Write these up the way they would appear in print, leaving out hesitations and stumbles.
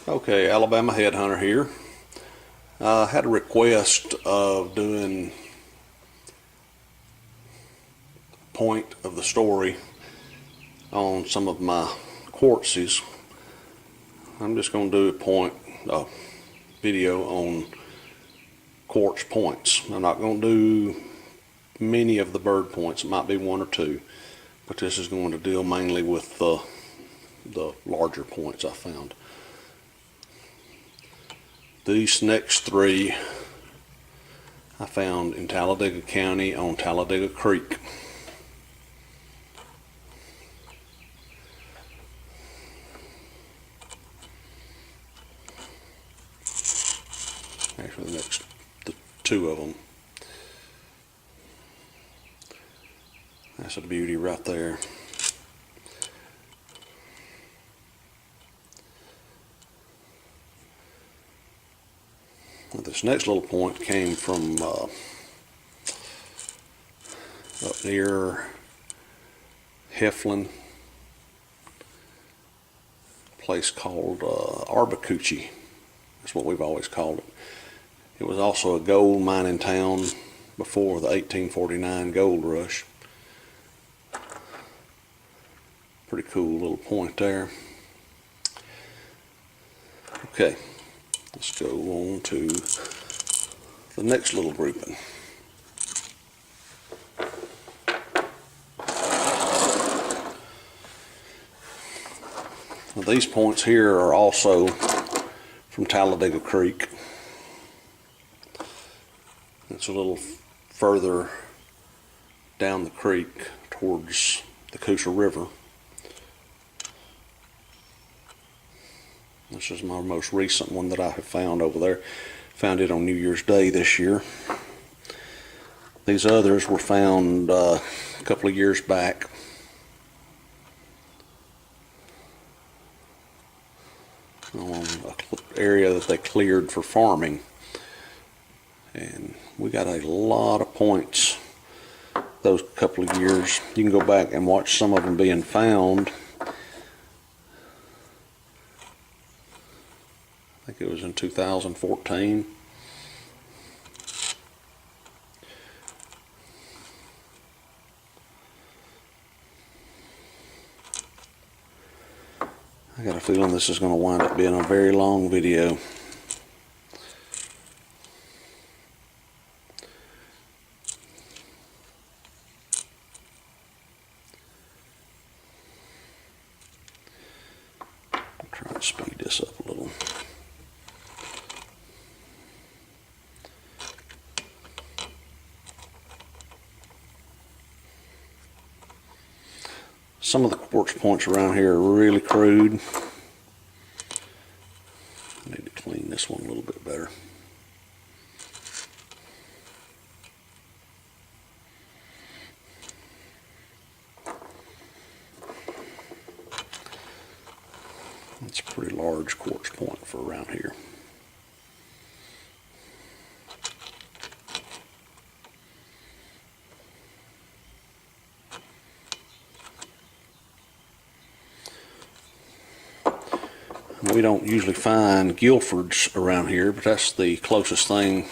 Okay, Alabama Headhunter here. I had a request of doing point of the story on some of my quartzies. I'm just going to do a video on quartz points. I'm not going to do many of the bird points. It might be one or two, but this is going to deal mainly with the larger points I found. These next three I found in Talladega County on Talladega Creek. Actually, the two of them. That's a beauty right there. Now, this next little point came from up near Heflin, a place called Arbacucci. That's what we've always called it. It was also a gold mining town before the 1849 gold rush. Pretty cool little point there. Okay, let's go on to the next little grouping. Now, these points here are also from Talladega Creek. It's a little further down the creek towards the Coosa River. This is my most recent one that I have found over there. Found it on New Year's Day this year. These others were found a couple of years back. On an area that they cleared for farming. And we got a lot of points those couple of years. You can go back and watch some of them being found. I think it was in 2014. I got a feeling this is going to wind up being a very long video. I'll try and speed this up a little. Some of the quartz points around here are really crude. I need to clean this one a little bit better. It's a pretty large quartz point for around here. We don't usually find Guilfords around here, but that's the closest thing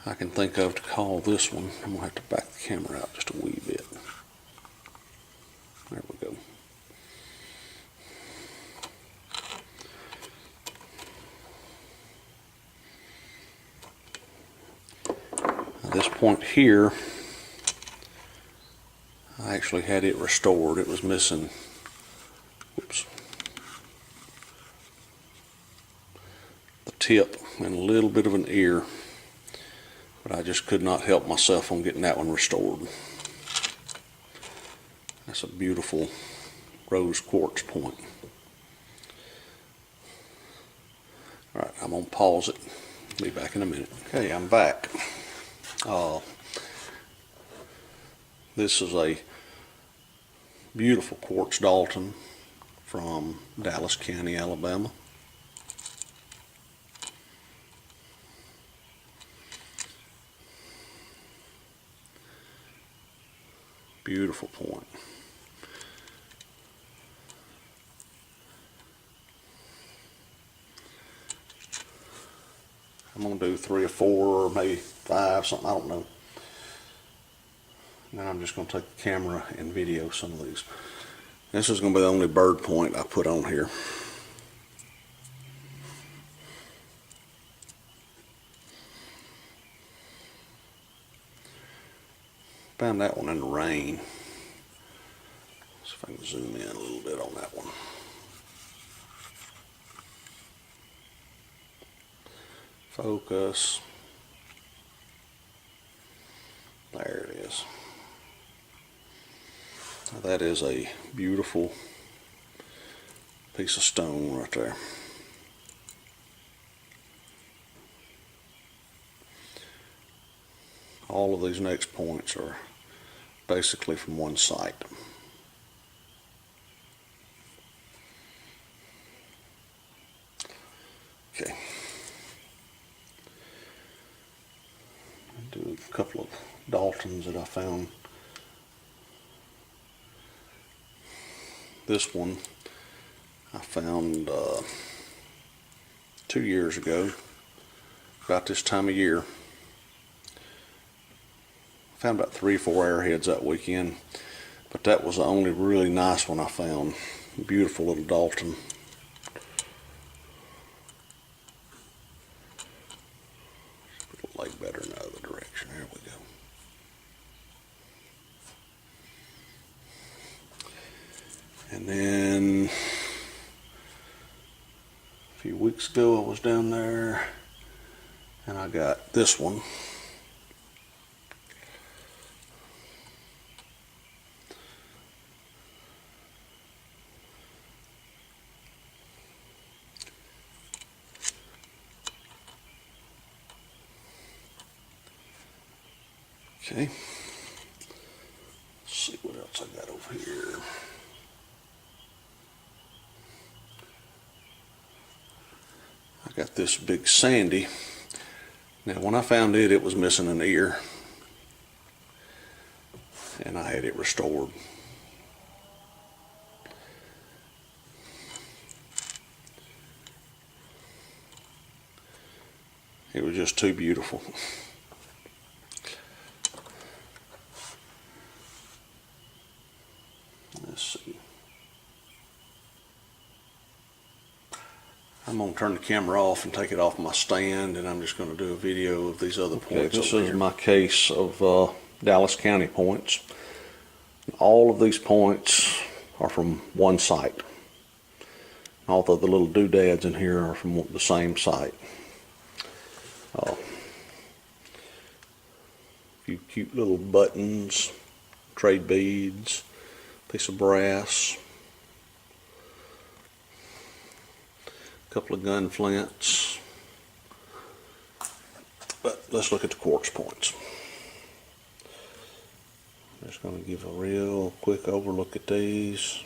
I can think of to call this one. I'm going to have to back the camera out just a wee bit. There we go. Now, this point here, I actually had it restored. It was missing, whoops, tip and a little bit of an ear, but I just could not help myself on getting that one restored. That's a beautiful rose quartz point. Alright, I'm going to pause it. Be back in a minute. Okay, I'm back. This is a beautiful quartz Dalton from Dallas County, Alabama. Beautiful point. I'm going to do 3 or 4 or maybe 5, something, I don't know. And then I'm just going to take the camera and video some of these. This is going to be the only bird point I put on here. Found that one in the rain. See if I can zoom in a little bit on that one. Focus. There it is. Now that is a beautiful piece of stone right there. All of these next points are basically from one site. Okay. I'll do a couple of Daltons that I found. This one I found 2 years ago, about this time of year. I found about 3 or 4 arrowheads that weekend, but that was the only really nice one I found. Beautiful little Dalton. Put the light better in the other direction. There we go. And then a few weeks ago I was down there and I got this one. Okay, let's see what else I got over here. I got this big sandy. Now when I found it, it was missing an ear, and I had it restored. It was just too beautiful. Let's see. I'm going to turn the camera off and take it off my stand, and I'm just going to do a video of these other points. This is my case of Dallas County points. All of these points are from one site. Although the little doodads in here are from the same site. A few cute little buttons, trade beads, piece of brass, a couple of gun flints. But let's look at the quartz points. I'm just going to give a real quick overlook at these.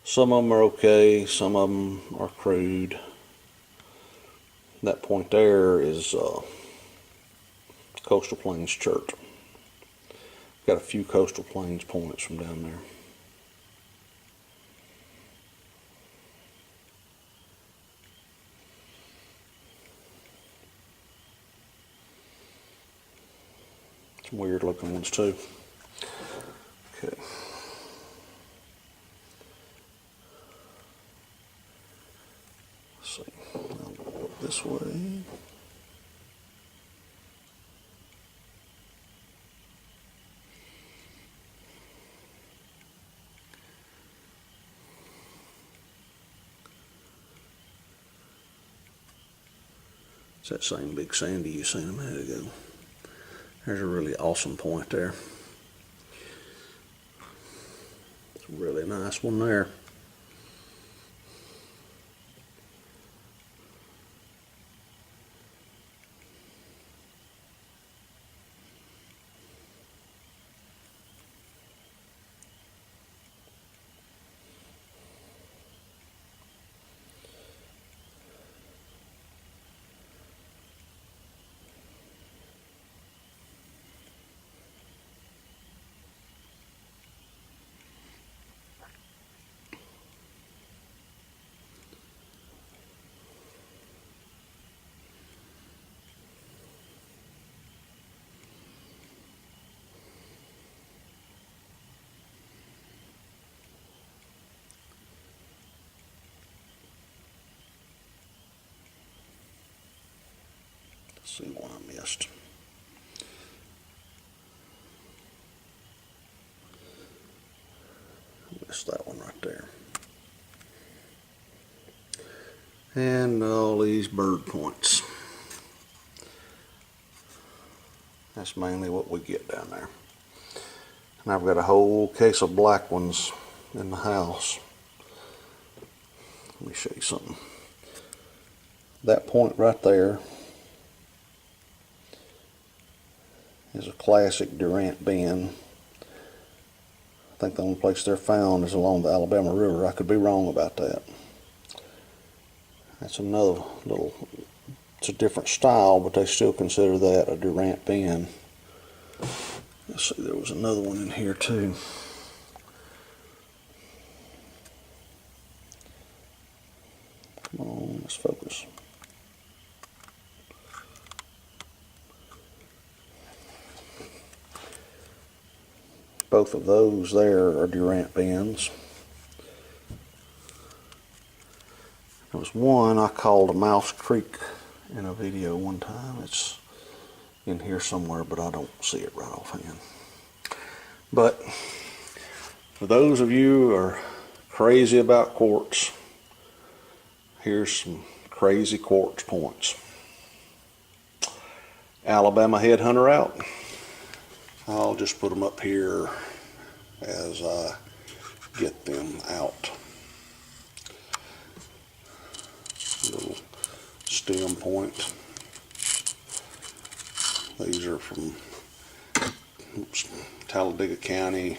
Some of them are okay, some of them are crude. That point there is Coastal Plains Church. Got a few Coastal Plains points from down there. Some weird looking ones too. Okay. Let's see. I'll go up this way. It's that same big sandy you seen a minute ago. There's a really awesome point there. It's a really nice one there. Let's see what I missed. Missed that one right there. And all these bird points. That's mainly what we get down there. And I've got a whole case of black ones in the house. Let me show you something. That point right there is a classic Durant bend. I think the only place they're found is along the Alabama River. I could be wrong about that. That's another little, it's a different style, but they still consider that a Durant bend. Let's see, there was another one in here too. Come on, let's focus. Both of those there are Durant bends. There was one I called a Mouse Creek in a video one time. It's in here somewhere, but I don't see it right offhand. But for those of you who are crazy about quartz, here's some crazy quartz points. Alabama Headhunter out. I'll just put them up here as I get them out. Little stem point. These are from Talladega County,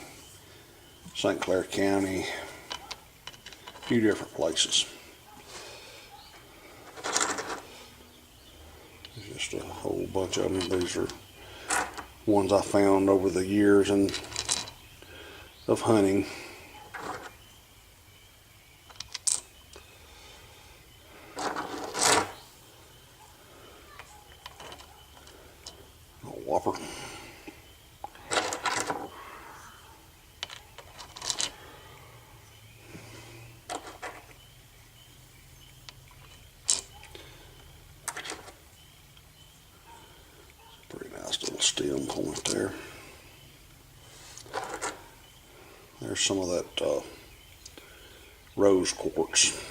St. Clair County, a few different places. Just a whole bunch of them. These are ones I found over the years of hunting. A whopper. Pretty nice little stem point there. There's some of that rose quartz.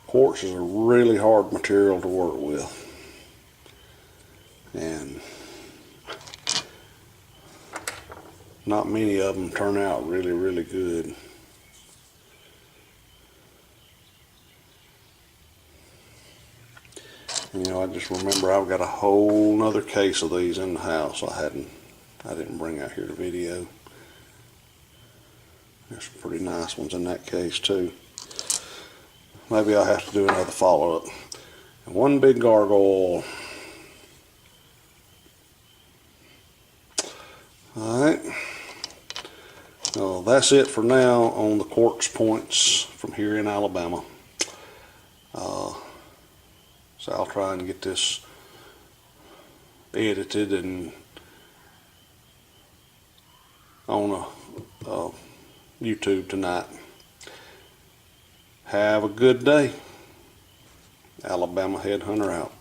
Quartz is a really hard material to work with, and not many of them turn out really good. You know, I just remember I've got a whole nother case of these in the house I didn't bring out here to video. There's some pretty nice ones in that case too. Maybe I'll have to do another follow-up. One big gargoyle. Alright. Well, that's it for now on the quartz points from here in Alabama. So I'll try and get this edited and on a YouTube tonight. Have a good day. Alabama Headhunter out.